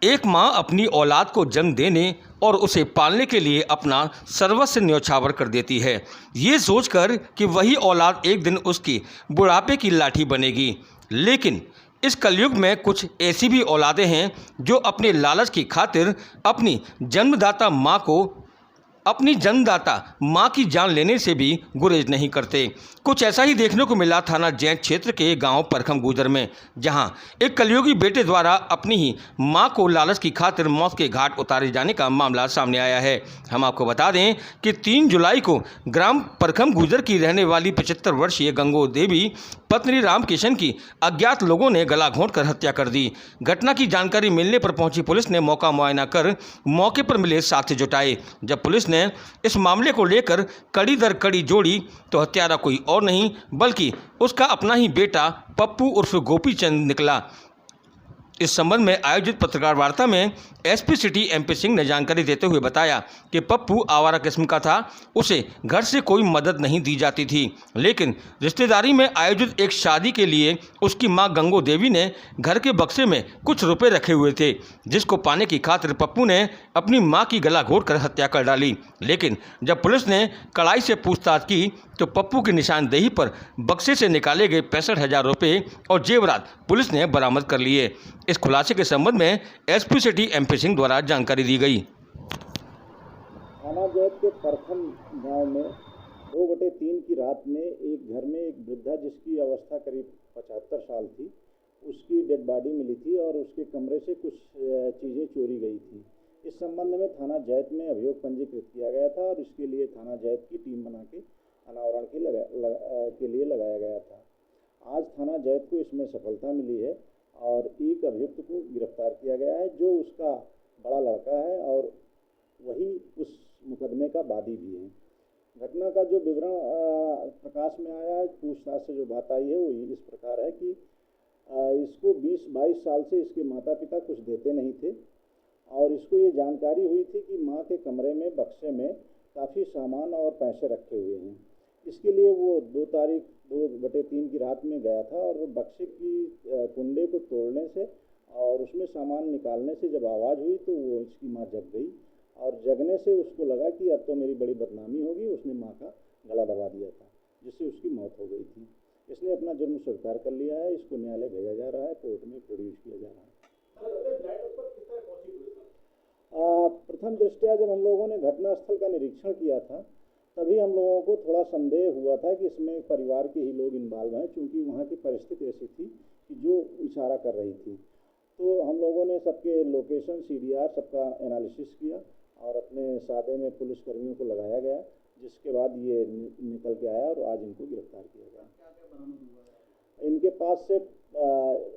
एक माँ अपनी औलाद को जन्म देने और उसे पालने के लिए अपना सर्वस्व न्यौछावर कर देती है, ये सोचकर कि वही औलाद एक दिन उसकी बुढ़ापे की लाठी बनेगी। लेकिन इस कलयुग में कुछ ऐसी भी औलादें हैं जो अपने लालच की खातिर अपनी जन्मदाता माँ की जान लेने से भी गुरेज नहीं करते। कुछ ऐसा ही देखने को मिला थाना जैंत क्षेत्र के गांव परखम गुजर में, जहां एक कलयुगी बेटे द्वारा अपनी ही मां को लालच की खातिर मौत के घाट उतारे जाने का मामला सामने आया है। हम आपको बता दें कि 3 जुलाई को ग्राम परखम गुजर की रहने वाली 75 वर्षीय गंगो देवी पत्नी रामकिशन की अज्ञात लोगों ने गला घोंटकर हत्या कर दी। घटना की जानकारी मिलने पर पहुंची पुलिस ने मौका मुआयना कर मौके पर मिले साक्ष्य जुटाए। जब पुलिस ने इस मामले को लेकर कड़ी दर कड़ी जोड़ी तो हत्यारा कोई और नहीं बल्कि उसका अपना ही बेटा पप्पू उर्फ गोपी चंद निकला। इस संबंध में आयोजित पत्रकार वार्ता में एसपी सिटी एमपी सिंह ने जानकारी देते हुए बताया कि पप्पू आवारा किस्म का था, उसे घर से कोई मदद नहीं दी जाती थी, लेकिन रिश्तेदारी में आयोजित एक शादी के लिए उसकी मां गंगो देवी ने घर के बक्से में कुछ रुपए रखे हुए थे, जिसको पाने की खातिर पप्पू ने अपनी मां की गला घोंटकर हत्या कर डाली। लेकिन जब पुलिस ने कड़ाई से पूछताछ की तो पप्पू की निशानदेही पर बक्से से निकाले गए 65,000 रुपये और जेवरात पुलिस ने बरामद कर लिए। इस खुलासे के संबंध में एसपी सिटी एमपी सिंह द्वारा जानकारी दी गई। थाना जैत के परखम गांव में 2/3 की रात में एक घर में एक वृद्धा जिसकी अवस्था करीब 75 साल थी, उसकी डेड बॉडी मिली थी और उसके कमरे से कुछ चीज़ें चोरी गई थी। इस संबंध में थाना जैत में अभियोग पंजीकृत किया गया था और इसके लिए थाना जैत की टीम बना के अनावरण के लिए लगाया गया था। आज थाना जैत को इसमें सफलता मिली है और एक अभियुक्त को गिरफ्तार किया गया है जो उसका बड़ा लड़का है और वही उस मुकदमे का वादी भी है। घटना का जो विवरण प्रकाश में आया है, पूछताछ से जो बात आई है वो इस प्रकार है कि इसको 20-22 साल से इसके माता पिता कुछ देते नहीं थे और इसको ये जानकारी हुई थी कि माँ के कमरे में बक्से में काफ़ी सामान और पैसे रखे हुए हैं। इसके लिए वो 2/3 की रात में गया था और बक्से की कुंडे को तोड़ने से और उसमें सामान निकालने से जब आवाज़ हुई तो वो इसकी माँ जग गई और जगने से उसको लगा कि अब तो मेरी बड़ी बदनामी होगी। उसने माँ का गला दबा दिया था जिससे उसकी मौत हो गई थी। इसने अपना जुर्म स्वीकार कर लिया है। इसको न्यायालय भेजा जा रहा है, कोर्ट में प्रोड्यूस किया जा रहा है। प्रथम दृष्टया जब हम लोगों ने घटनास्थल का निरीक्षण किया था तभी हम लोगों को थोड़ा संदेह हुआ था कि इसमें परिवार के ही लोग इन्वॉल्व हैं, क्योंकि वहाँ की परिस्थिति ऐसी थी कि जो इशारा कर रही थी। तो हम लोगों ने सबके लोकेशन CDR सबका एनालिसिस किया और अपने सादे में पुलिसकर्मियों को लगाया गया, जिसके बाद ये निकल के आया और आज इनको गिरफ्तार किया गया। इनके पास से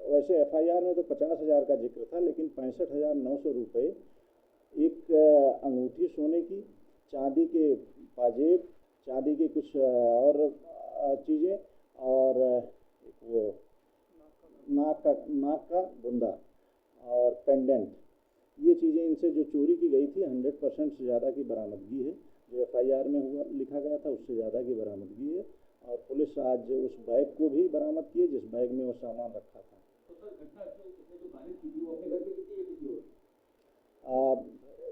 वैसे FIR में तो 50,000 का जिक्र था, लेकिन 65,900 रुपये, एक अंगूठी सोने की, चांदी के पाजेब, चांदी के कुछ और चीज़ें और वो नाक का बुंदा और पेंडेंट, ये चीज़ें इनसे जो चोरी की गई थी 100% से ज़्यादा की बरामदगी है। जो FIR में लिखा गया था उससे ज़्यादा की बरामदगी है और पुलिस आज उस बैग को भी बरामद की है जिस बैग में वो सामान रखा था।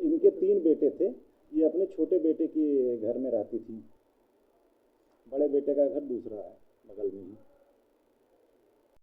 इनके 3 बेटे थे। ये अपने छोटे बेटे के घर में रहती थी, बड़े बेटे का घर दूसरा है बगल में ही।